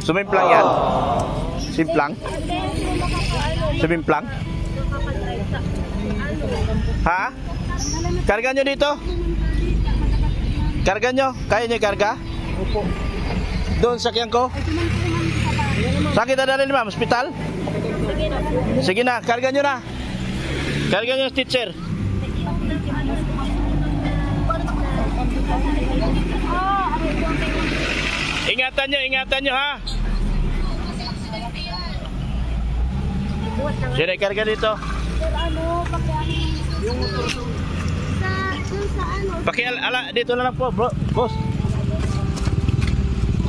Sumimplang yan. Simplang. Sumimplang. Ha? Karga nyo dito? Karga nyo? Kaya nyo karga? Opo. Doon sakyan ko? Saan kita dalhin ma'am? Hospital? Sige na, karga nyo na. Karga nyo teacher. Ingatan nyo ha. Sino karga dito? Pakiala dito na lang po bro, boss.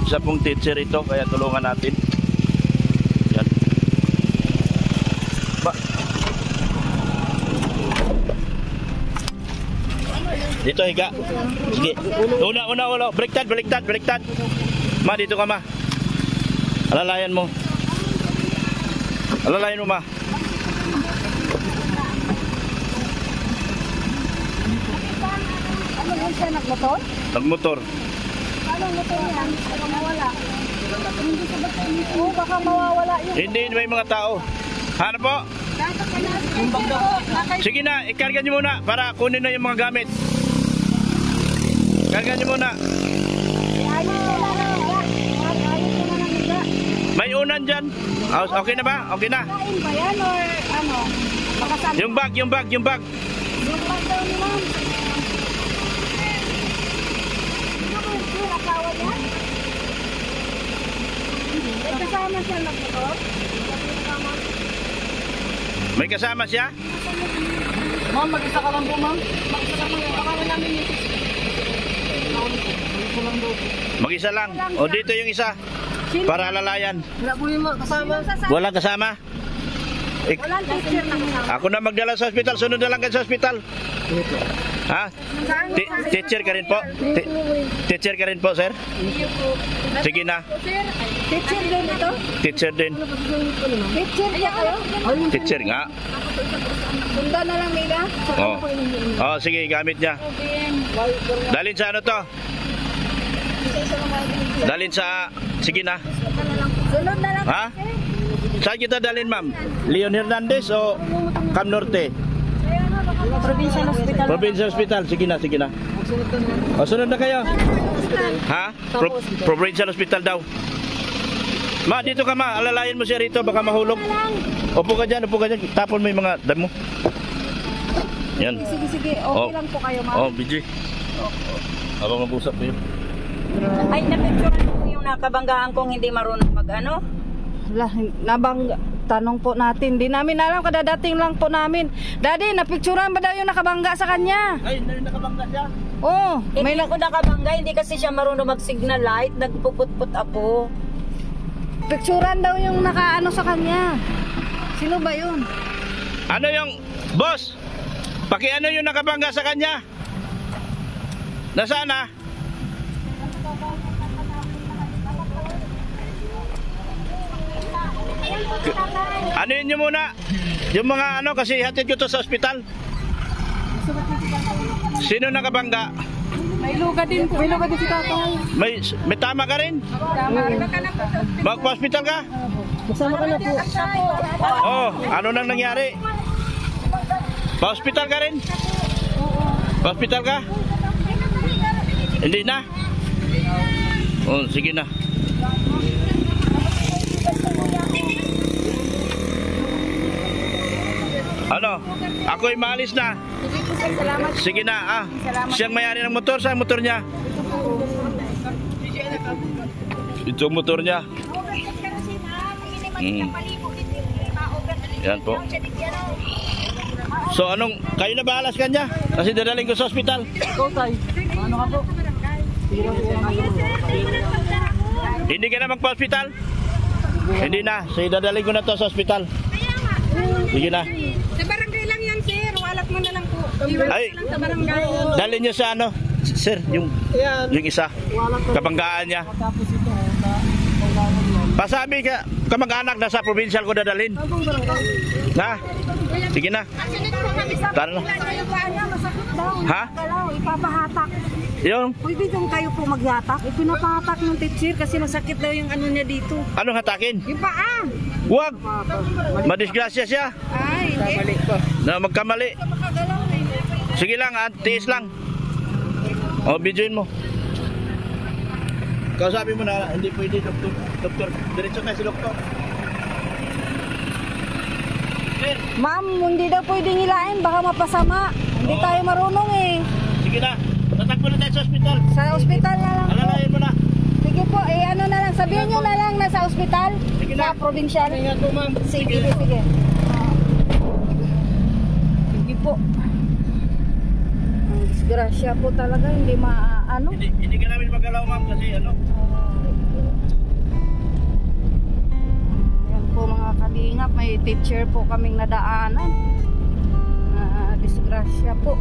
Isa pong teacher ito, kaya tulungan natin. Yan. Dito higa. Sige. Una. Baliktad. Ma, dito ka ma. Alalayan mo. Ma. Ano yun siya, nagmotor? Nagmotor. Anong motor yan? Baka mawala. Hindi sa basta ito. Baka mawawala yun. Hindi, may mga tao. Ano po? Sige na, ikarga nyo muna para kunin na yung mga gamit. Karga nyo muna. May unan dyan. Okay na ba? Okay na. Kain ba yan or ano? Makasama. Yung bag. Yung bag daw ni ma'am. Yung asawa niya? May kasama siya nagmotor? May kasama siya? Ma'am, mag-isa ka lang po ma'am. Mag-isa ka lang. Baka namin yung Mag-isa lang. O dito yung isa. Para alalayan. wala po yung kasama. Walang kasama? Walang teacher na kasama. Ako na magdala sa hospital. Sunod na lang kayo sa hospital. Ha? Teacher ka rin po? Teacher ka rin po, sir? Sige na. Teacher din ito? Teacher din. Teacher niya kayo? Teacher nga. Sundan na lang nila? Oh, sige, gamit niya. Dalhin sa ano to? Dalhin sa... Sige na. Sunod na lang. Ha? Saan kita dalhin, ma'am? Leon Hernandez o Cam Norte? Provincial Hospital. Provincial Hospital. Sige na. O, sunod na kayo. Ha? Provincial Hospital daw. Ma, dito ka ma. Alalayan mo siya rito. Baka mahulog. Upo ka dyan. Tapon mo yung mga damo. Yan. Sige. Okay lang po kayo, ma'am. Oh, BJ. Habang mag-usap kayo. Ay, napicturean ko yung nakabanggaan kong hindi marunong mag-ano. Tanong po natin. Di namin alam, kadadating lang po namin. Daddy, napicturean ba daw yung nakabangga sa kanya? Ay, nakabangga siya? Oo. Hindi ako nakabangga, hindi kasi siya marunong mag-signal light. Nagpuput-put ako. Picturean daw yung nakaano sa kanya. Sino ba yun? Ano yung... Boss! Pakiano yung nakabangga sa kanya? Nasaan na? Ano yun nyo muna? Yung mga ano, kasi hatid ko to sa ospital. Sino nakabangga? May luga din po. May luga din si tatay. May tama ka rin? Magpa-hospital ka? Kasama ka na po. Oh, ano nang nangyari? Pa-hospital ka rin? Pa-hospital ka? Hindi na? Oh, sige na. Ano? Ako'y maalis na. Sige na, Siyang may-ari ng motor. Saan motor niya? Ito ang motor niya. Yan po. So anong, kayo na bahala sa kanya? Kasi dadaling ko sa ospital. Ikaw tay. Ano ka po? Hindi ka na magpa-hospital? Hindi na. So dadaling ko na to sa ospital. Sige na. Sa barangay lang yan, sir. Walak mo na lang po. Ay, Sa barangay. dalhin niyo sa ano? Sir, yung isa. Kabanggaan niya. Pasabi ka, kamag-anak na sa provincial ko dadalhin. Na? Sige na. Tara na. daw. Ha? Galaw, ipapahatak. Yung, Pwede dong kayo po maghatak. Ipinapahatak ng teacher kasi masakit daw yung ano niya dito. anong hatakin? Yung paa. Huwag! Madisgrasya siya. Ay, hindi. Na magkamali. Makagalaw eh. Sige lang, tiis lang. O, videoin mo. Kausapin mo na, hindi pwede, doktor. Diretso na si doktor. Sir, Ma'am, hindi daw pwedeng hilain. Baka mapasama. Hindi tayo marunong eh. sige na. Tatakbo na tayo sa ospital. Sa ospital na lang po. Alalayan mo na. Sige po, ano na lang. Sabihin nyo na lang nasa ospital. Sige na. Sa provincial. Ingat po, ma'am. Sige. Sige po. Ang disgrasya po talaga. Hindi maano. Hindi ka namin magalaw, ma'am, kasi ano. Yan po mga kalingap. May teacher po kaming nadaanan. Disgrasya po.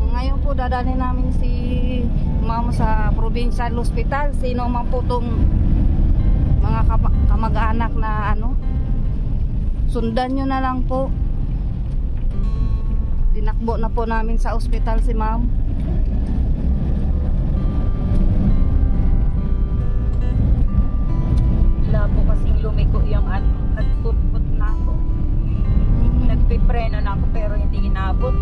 Ngayon po dadalhin namin si ma'am sa provincial hospital. Sino man po tong mga kamag-anak na ano, sundan nyo na lang po. Dinakbo na po namin sa ospital si ma'am. Wala po kasing lumiko yung ano, nagputput na ako. Nagpipreno na ako pero hindi inabot.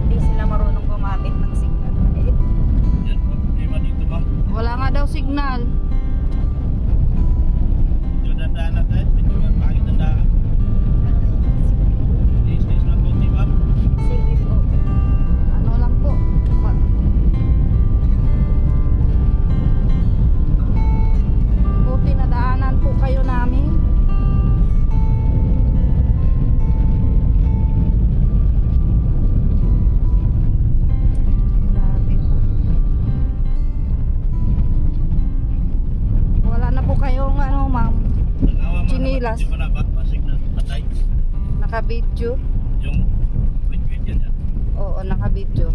Hindi sila marunong gumamit ng signal. Yan po, problema dito, ma'am. Wala nga daw signal. Medyo dandaan na tayo. Medyo pangit dandaan. Tiis lang po, ma'am. Sige po. Ano lang po. Buti nadaanan po kayo namin. Grabe po. Wala na po kayong ano ma'am, Nanawa, ma'am. Chinilas. Hindi mo na ba? Masig na patay. nakabidyo. Yung wait yan yan. Oo, nakabidyo.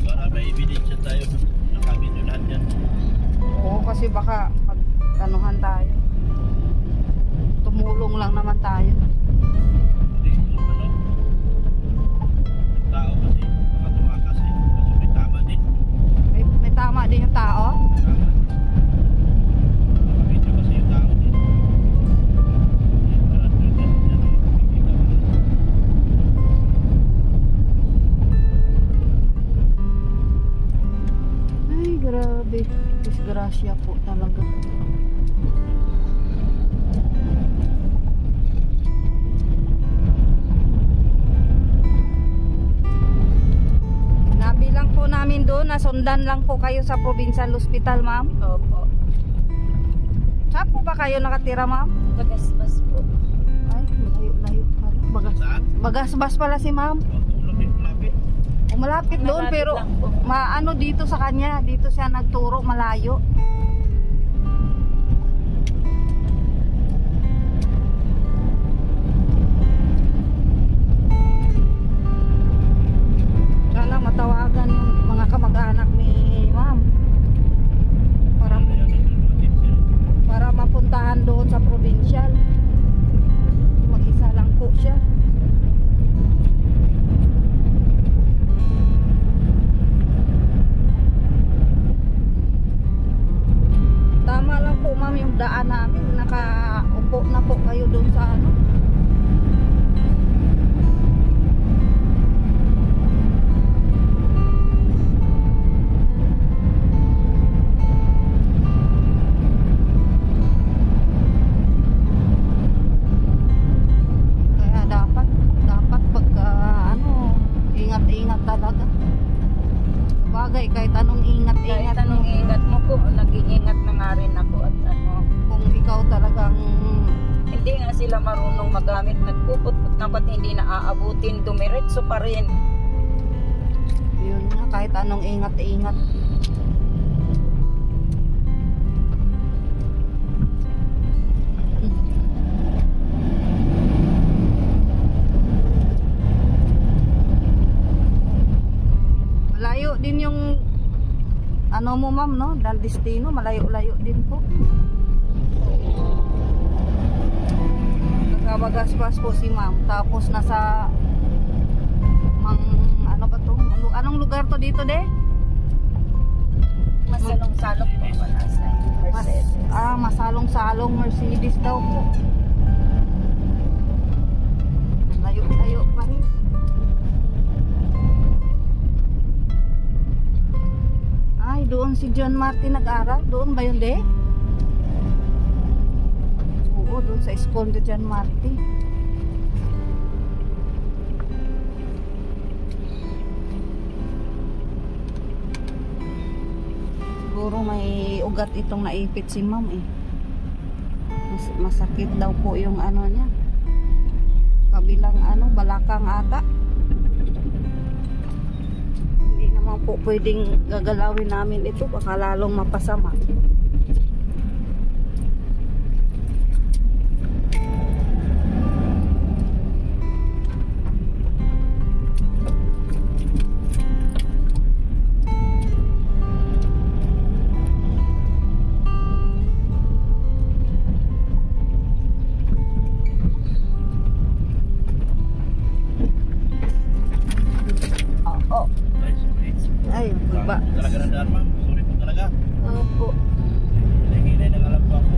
Para may ebidensya tayo. Nakabito lahat yan. Oo, kasi baka pag anuhan tayo. Tumulong lang naman tayo. Hindi, yung ano. Yung tao kasi baka tumakas eh. Kasi may tama din. May tama din yung tao. Tama. Nakabito kasi yung tao din. Yan, parang yun, yan, yan, nakikita mo na. Ay, grabe. Disgrasya po talaga. Nabilang po namin doon, nasundan lang po kayo sa provincial hospital, ma'am. Opo. Saan po ba kayo nakatira, ma'am? Bagasbas po. Ay, malayo-layo pala. Saan? Bagasbas pala si ma'am. Lapit. Malapit doon Malapit pero lang po. maano dito sa kanya, dito siya nagturo malayo. Sana matawagan yung mga kamag-anak ni ma'am para mapuntahan doon sa provincial. Mag-isa lang po siya. Tama lang po ma'am yung daan namin. Nakaupo na po kayo doon sa ano. Kaya dapat pagka ano, ingat-ingat talaga. Bagay kahit anong Kahit ingat-ingat anong ingat mo po, nag-iingat na nga rin ako at ano. kung ikaw talagang Hindi nga sila marunong magamit, nagpuputput na ba't hindi na aabutin, dumiretso pa rin. yun nga, kahit anong ingat-ingat. Malayo din yung ano mo ma'am, no? Dal destino, malayo-layo din po. Nagabagaspas po si ma'am. Tapos nasa ano ba to? Anong lugar to dito de? Masalong-salong po ako nasa Mercedes. Masalong-salong Mercedes daw po. Layo-layo pa rin. Ay, doon si John Martin nag-aral. Doon ba yun de? Oo, doon sa school ni John Martin. Siguro may ugat itong naipit si ma'am eh. Masakit daw po yung ano niya. Kabilang balakang ata. Hindi naman po pwedeng gagalawin namin ito. Baka lalong mapasama. Ay, ba? Talaga ng daan, ma'am. Sorry po talaga. Opo. Hinay ng alam ko ako.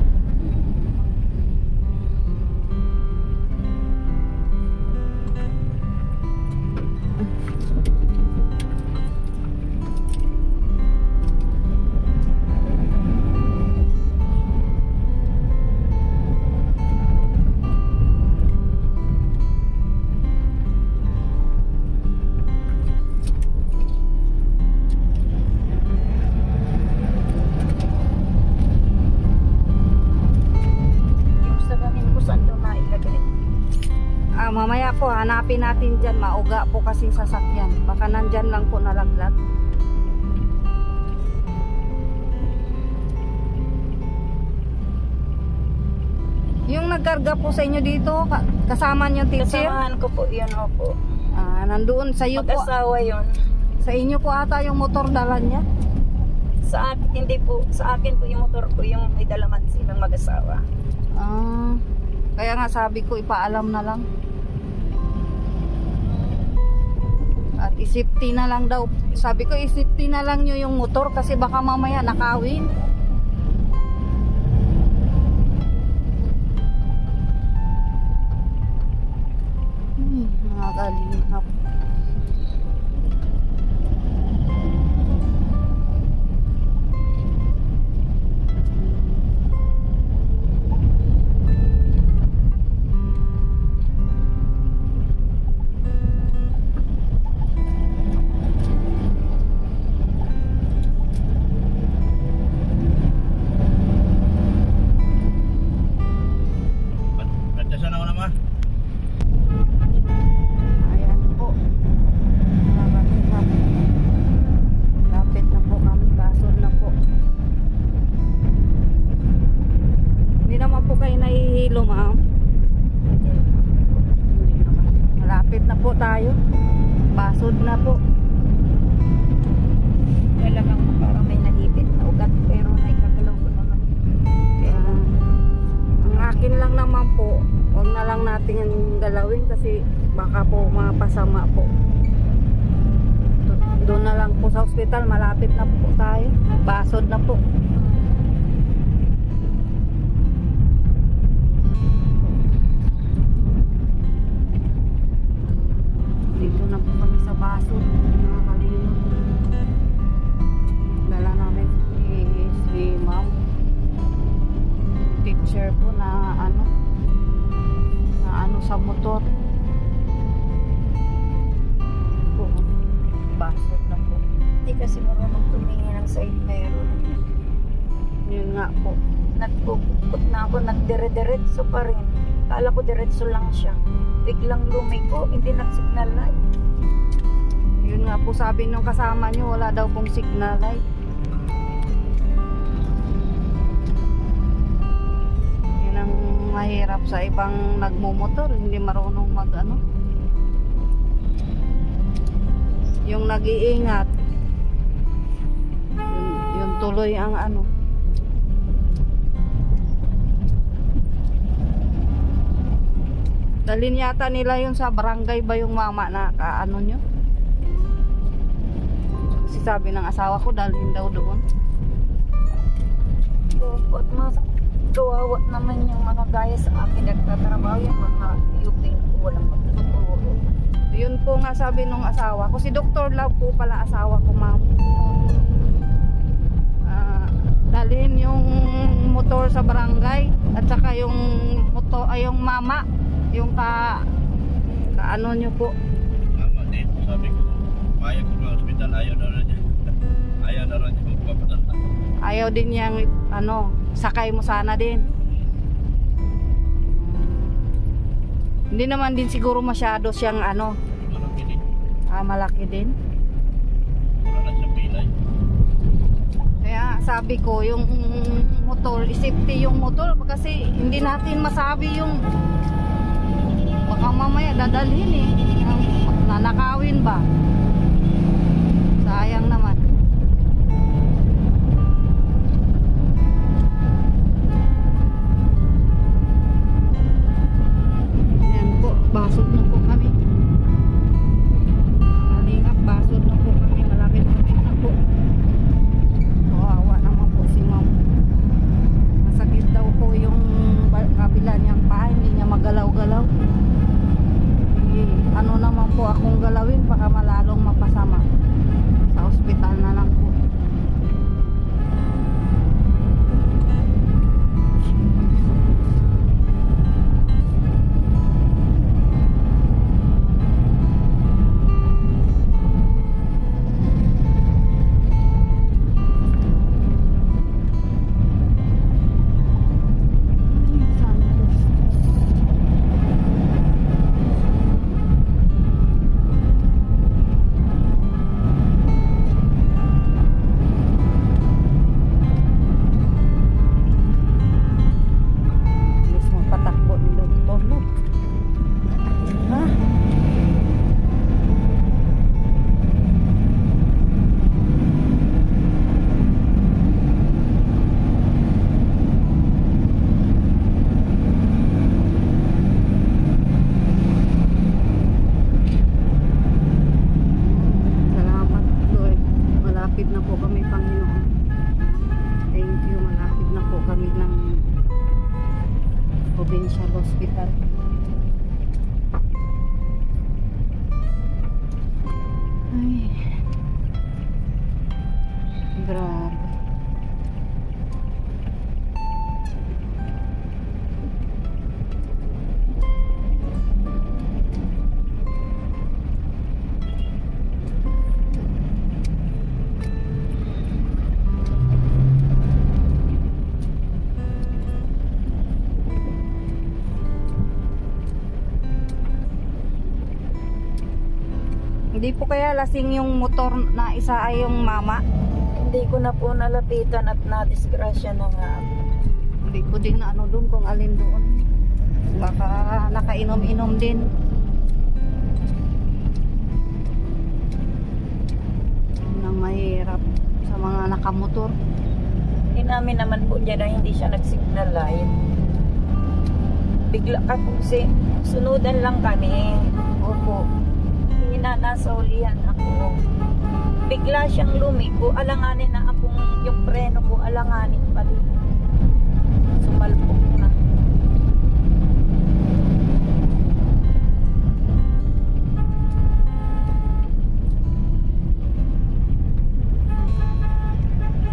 Yung sa ganin ko saan doon na ilagay. Mamaya po hanapin natin dyan. Mauga po kasing sasakyan. Baka nandyan lang po nalaglag. Yung nagkarga po sa inyo dito, kasama nyo teacher? Kasamahan ko po yun, opo. Nandoon sa iyo po. Mag-asawa yun. Sa inyo po ata yung motor dala niya? Sa akin, hindi po. Sa akin po yung motor ko yung may dalaman silang mag-asawa. Kaya nga sabi ko ipaalam na lang. At isipti na lang daw. Sabi ko isipti na lang nyo yung motor kasi baka mamaya nakawin. Nakakalihap. Nagdasan ako naman. Ayan po. Nakakalihap. Lapit na po kami. Basod na po. Hindi naman po kayo nahihilo, ma'am. Hindi naman. Malapit na po tayo. Basod na po. Talagang parang may nalipit na ugat pero naikagalaw ko naman. Kaya, ang akin lang naman po, huwag na lang natin galawin kasi baka po mapasama po. Doon na lang po sa ospital, malapit na po tayo. Basod na po. Dito na po kami sa Basod. Mga kalino. Dala namin si ma'am. Teacher po na sa motor. Po. Basod na po. Hindi kasi marunong tumingin ng side mirror. Yun nga po. Nagpupukot na ako, nagdire-diretso pa rin. Kala ko diretso lang siya. Biglang lumiko, hindi nag-signal light. Yun nga po sabi nung kasama nyo, wala daw pong signal light. Yun ang mahirap sa ibang nagmumotor, hindi marunong yung nag-iingat. Yung tuloy ang Dalhin yata nila yun sa barangay ba yung mama na ano nyo? Kasi sabi ng asawa ko, dalhin daw doon. Opo, at mas kawawa naman yung mga gaya sa akin nagtatrabaho, yung mga yupin ko walang magtuturo. Yun po nga sabi nung asawa ko. Si Dr. Love po pala asawa ko, ma'am. Dalhin yung motor sa barangay at saka yung motor, ay yung mama, yung ano nyo po. Tama din, sabi ko, payag ko sa hospital, ayaw na rin niya. Ayaw na rin niya magpapadala. Ayaw din niyang, ano, sakay mo sana din. Hindi naman din siguro masyado siyang, ano, Malaki din. malaki din. Wala na siyang pilay. Kaya sabi ko, yung motor, safety yung motor kasi hindi natin masabi yung baka mamaya dadalhin eh. Nanakawin ba? Sayang naman. Yan po, basod na po kami. Kalingap, basod na po kami. Malapit na po. Kawawa naman po si ma'am. Masakit daw po yung kabila niyang paa, hindi niya magalaw-galaw. Ano naman po akong galawin, baka malalong mapasama. Sa ospital na lang po. Provincial Hospital. Ay. Grabe. Hindi po kaya lasing yung motor na isa ay yung mama? Hindi ko na po nalapitan at na-disgrasya na nga. Hindi ko din na ano doon kung alin doon. Baka nakainom-inom din. Yun ang mahirap sa mga nakamotor. Inamin naman po dyan na hindi siya nag-signal light. Bigla ka po sunudan lang kami. Opo. Nasaulihan ako. Bigla siyang lumiko, alanganin na akong yung preno ko, alanganin pa din. Sumalpok na.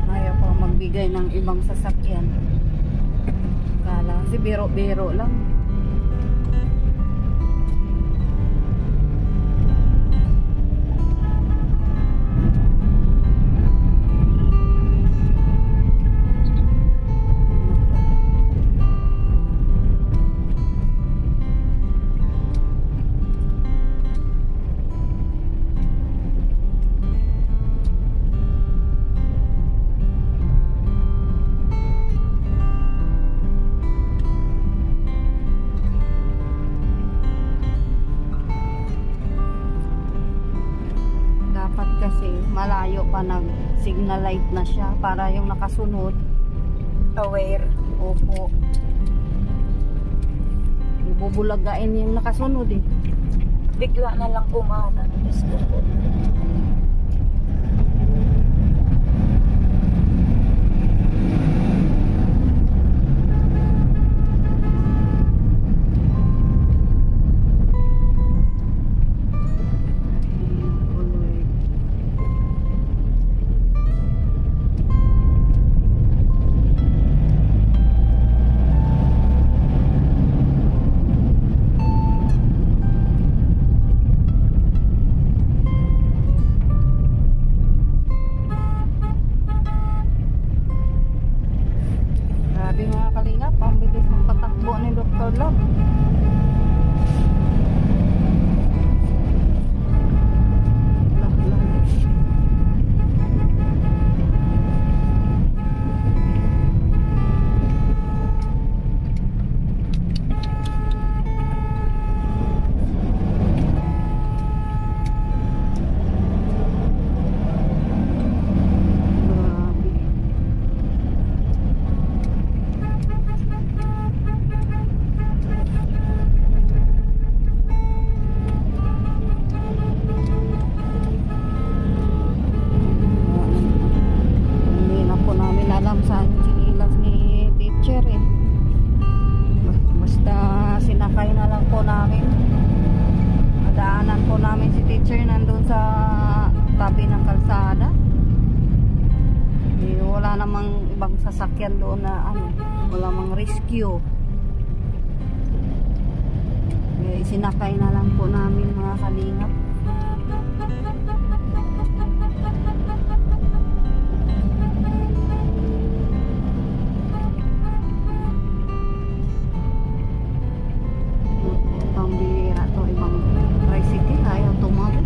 Ayaw ko magbigay ng ibang sasakyan. Kala kasi biro-biro lang. Kasi malayo pa nag-signal light na siya para yung nakasunod Aware. opo Ibubulagain yung nakasunod eh. Bigla na lang kumana. Diyos ko po. Grabe mga kalingap, ang bilis ng patakbo ni Dr. Love. Hindi na po namin alam saan yung sinilas ni teacher eh. Basta sinakay na lang po namin. Madaanan po namin si teacher nandun sa tabi ng kalsada. Eh, wala namang ibang sasakyan doon na ano, wala mang rescue. Eh, sinakay na lang po namin mga kalingap. Pambira to, ibang tricycle ayaw tumawid.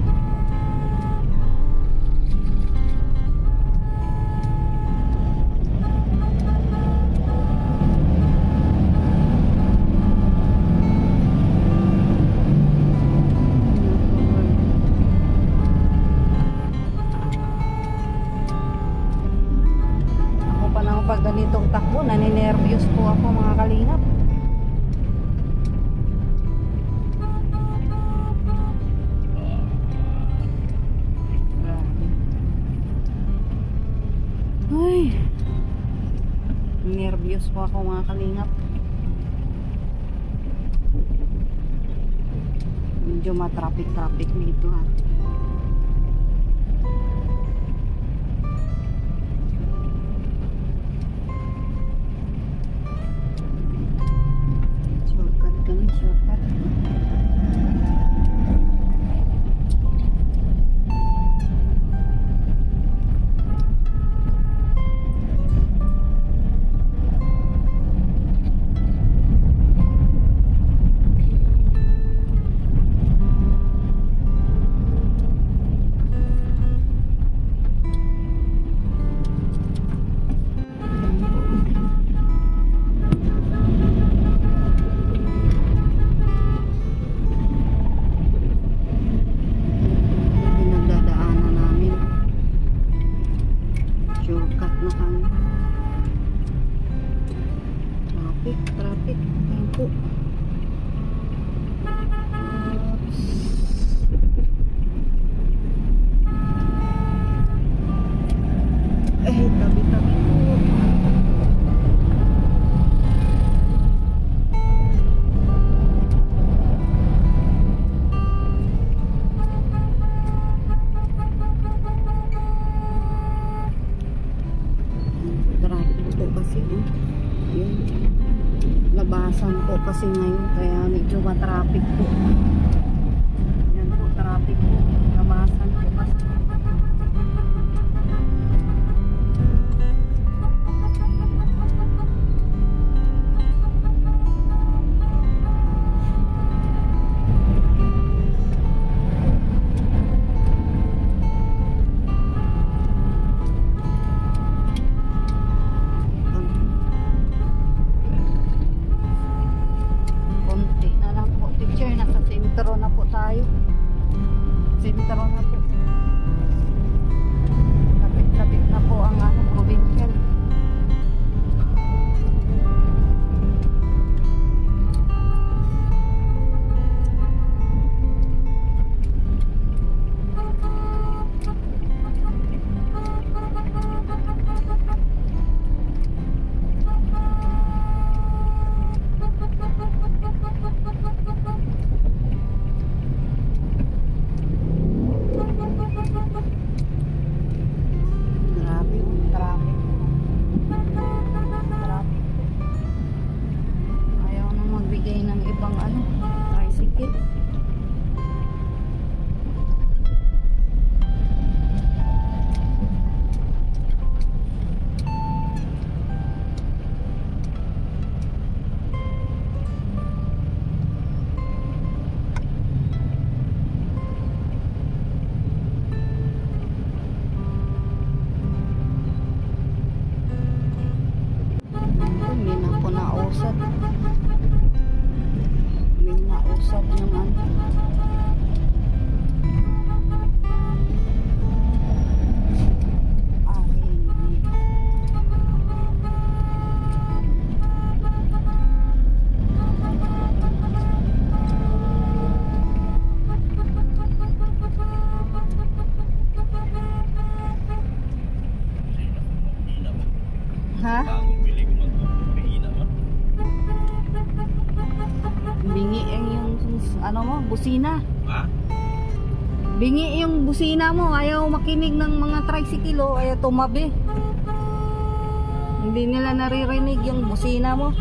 Ako pa naman pag ganitong takbo, naninervyos po ako mga kalingap. Ay, nervyos po ako mga kalingap. Medyo matraffic dito ha. Shortcut kami, shortcut. Pinagdadaanan namin. Shortcut na kami. Traffic. Ayan po. Tabi po. Traffic po kasi yun. Labasan po kasi ngayon kaya medyo matraffic po. Yan po, traffic po. Labasan po kasi. Konti na lang po teacher, nasa sentro na po tayo. Sentro na po. ko nausad. Hindi nausad naman. Ha? Bingi yung ano mo, busina. Ha? Bingi yung busina mo, ayaw makinig ng mga tricycle o ayaw tumabi. Hindi nila naririnig yung busina mo.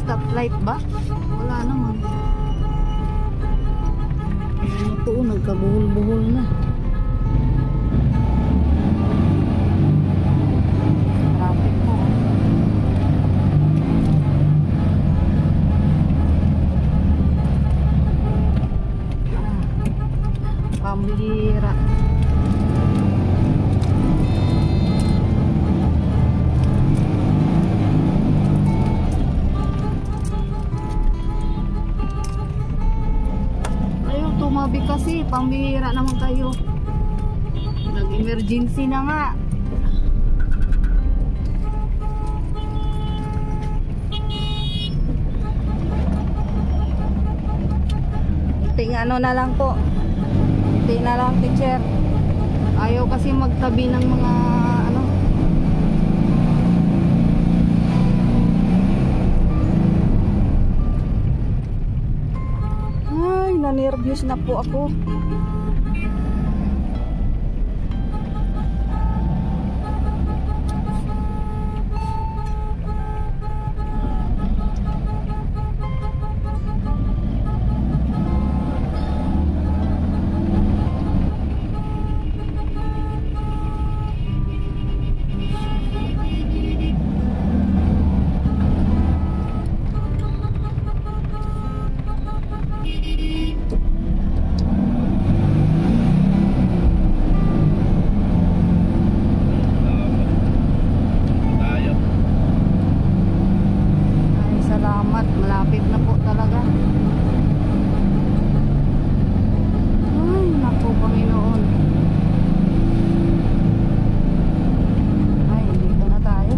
Stoplight ba? Wala naman. Ano po, nagkabuhol-buhol na. Traffic po. Pambihira. Tumabi kasi, pambihira naman kayo. Nag-emergency na nga. Ting ano na lang po. Ting na lang, teacher. Ayaw kasi magtabi ng mga ano. Na-nervous na po ako. Malapit na po talaga. Ay, naku Panginoon. Ay, dito na tayo.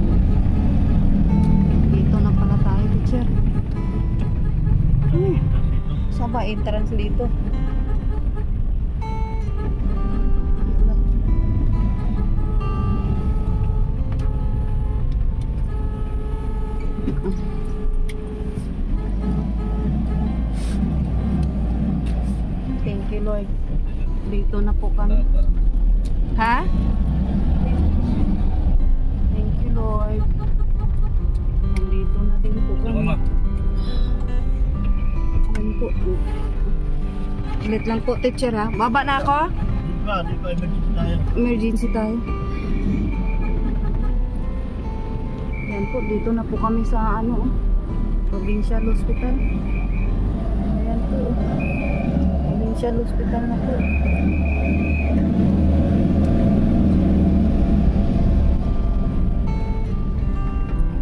Dito na pala tayo, teacher. Saan ba entrance dito? Thank you, Lord. Dito na po kami. Ha? Thank you, Lord. Nandito na din po kami. Ayan po. Ulit lang po, teacher, ha? Baba na ako? Di ba, emergency tayo. Emergency tayo. Ayan po, dito na po kami sa ano, Provincial Hospital. Ayan po. Provincial Hospital na po.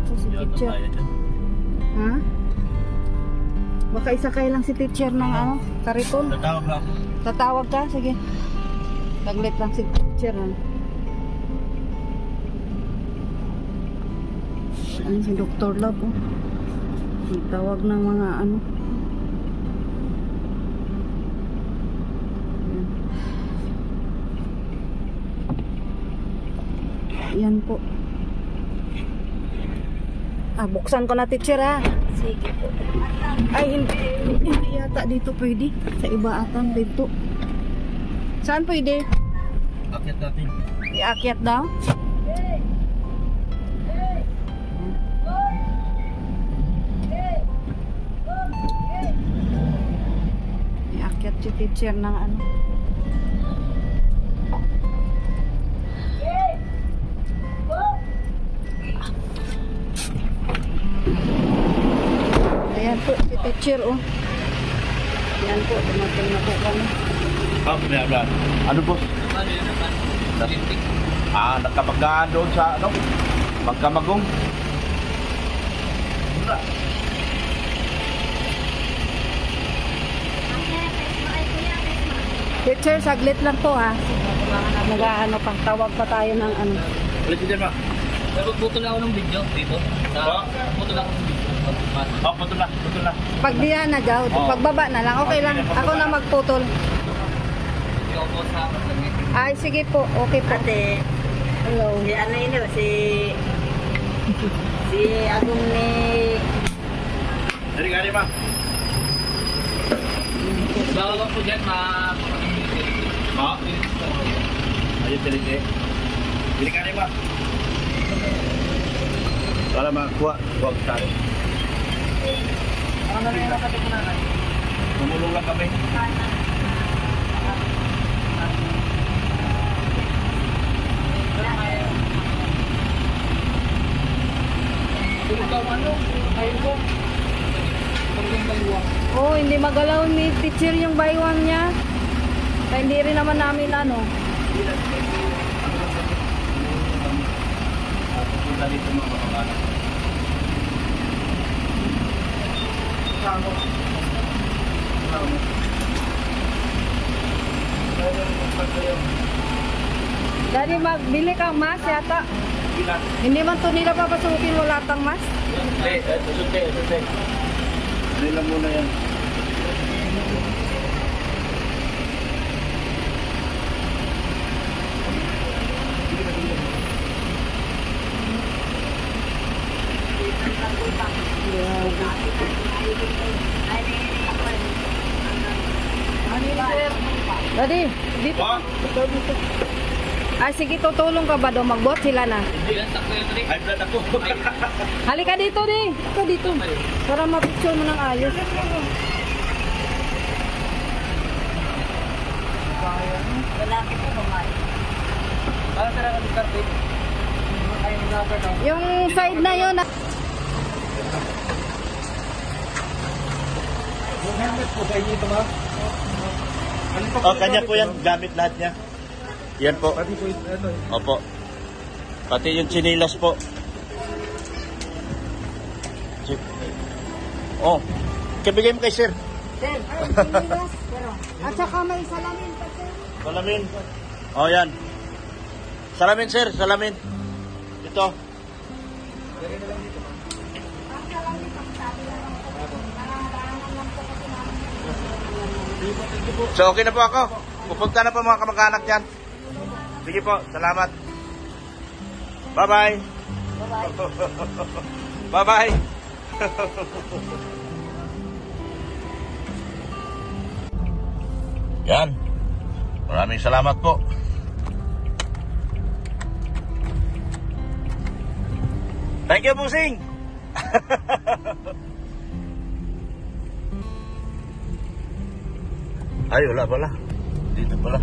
Ito si teacher. Ha? Baka isakay lang si teacher ng ano, kariton. Tatawag lang. Tatawag ka? Sige. Taglit lang si teacher. Ha? Ano si Dr. Love, oh. Tawag ng mga ano. Yan po. Buksan ko na, teacher, ha. Sige po. Ay, hindi yata dito pwede. Sa iba ata dito. Saan pwede? Akyat natin. Iakyat daw? Iakyat si teacher ng ano. teacher, oh. Yan po, dumating na po kami. Ano po? Nagkamagkaan doon sa ano? Magkamagong. Teacher, saglit lang po ha. Nag-ano pa, tawag pa tayo ng ano. Ulit si Derma. Nagputo na ako ng video dito. Puto na ako ng video. Putol na. Pag diyan na daw, pagbaba na lang. Okay lang, ako na magputol. Hindi ako po sa akin. Ay, sige po, okay po. Ate, Hello. si ano yun, si Agong ni... Dari gani ma. Bawa po dyan, Ayun telite. Dari gani ma. Para makuha, huwag tayo. Ano na yung nakatipunan? Tumulong lang kami. Tulog daw ano? Ayun po. Tulog yung dalawa. Oh, hindi magalaw ni teacher yung baywang niya. Kaya hindi rin naman namin ano. Punta dito mga kapag-anak. Daddy, magbili kang mas yata. Hindi man to nila papasukin, wala tang mas. Sute. Ano lang muna yan. Daddy, dito. Dito. Ay, sige, tutulong ka ba daw? Magbuhat sila na. Hindi lang sakto yung trick. High blood ako. Halika dito, di. Ito dito. Para mapicture mo ng ayos. Lalaki po kumain. Para sa lang ang carpet. Ayaw mo na daw. Yung side na yun. Yung helmet po sa inyo ito ba? Oh, kanya po yan. Gamit lahat niya. Yan po. Pati po ito. Opo. Pati yung chinilas po. Oh. Kabigay mo kay sir. Sir, ay, sinilas. At saka may salamin pa, sir. Salamin. Oh, yan. Salamin, sir. Salamin. Ito. So, okay na po ako. Pupunta na po mga kamag-anak dyan. Sige po. Salamat. Bye-bye. Bye-bye. Yan. Maraming salamat po. Thank you, Busing. Ay, wala pala. Dito pala.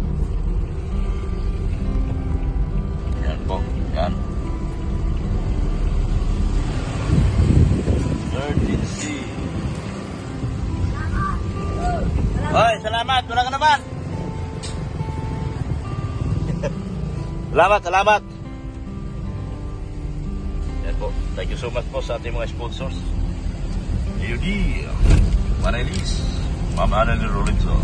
Yan po. Yan. 13C. Hoy, salamat. Wala ka naman. Salamat. Yan po. Thank you so much po sa ating mga sponsors. AUD, Manailis, Ma'am Annalyn Rolinso.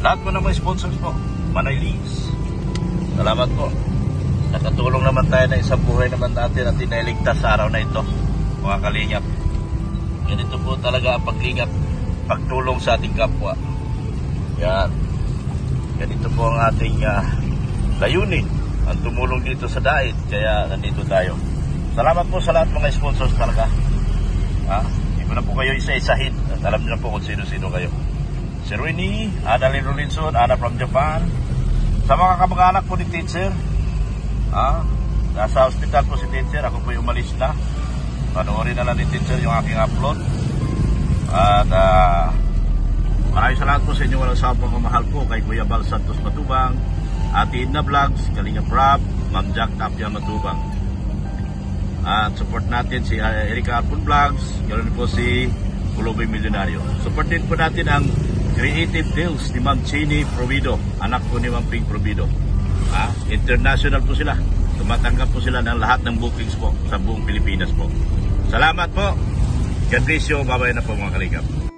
Lahat po ng mga sponsors po, Manailis. Salamat po. Nakatulong naman tayo na isang buhay naman natin at tinailigtas sa araw na ito, mga kalingap. Ganito po talaga ang paglingap, pagtulong sa ating kapwa. Yan. Ganito po ang ating layunin, ang tumulong dito sa DAIT, kaya nandito tayo. Salamat po sa lahat mga sponsors talaga. Hindi ko na po kayo isa-isahin at alam niyo na po kung sino-sino kayo. Si Ruini, Annalyn Rolinson, Anna from Japan. Sa mga kamag-anak po ni teacher, nasa hospital po si teacher, ako po yung umalis na. Panoorin na lang ni teacher yung aking upload. At maraming salamat po sa inyo walang sabang kamahal po kay Kuya Bal Santos Matubang, Ate Edna Vlogs, Kalinga Prab, Ma'am Jack Tapia Matubang. At support natin si Erika Arpon Vlogs, ganoon po si Pulubing Milyonaryo. Supportin po natin ang Creative Deals ni Ma'am Chini Provido, anak po ni Ma'am Ping Provido. International po sila. Tumatanggap po sila ng lahat ng bookings po sa buong Pilipinas po. Salamat po. God bless you. Babay na po mga kalingap.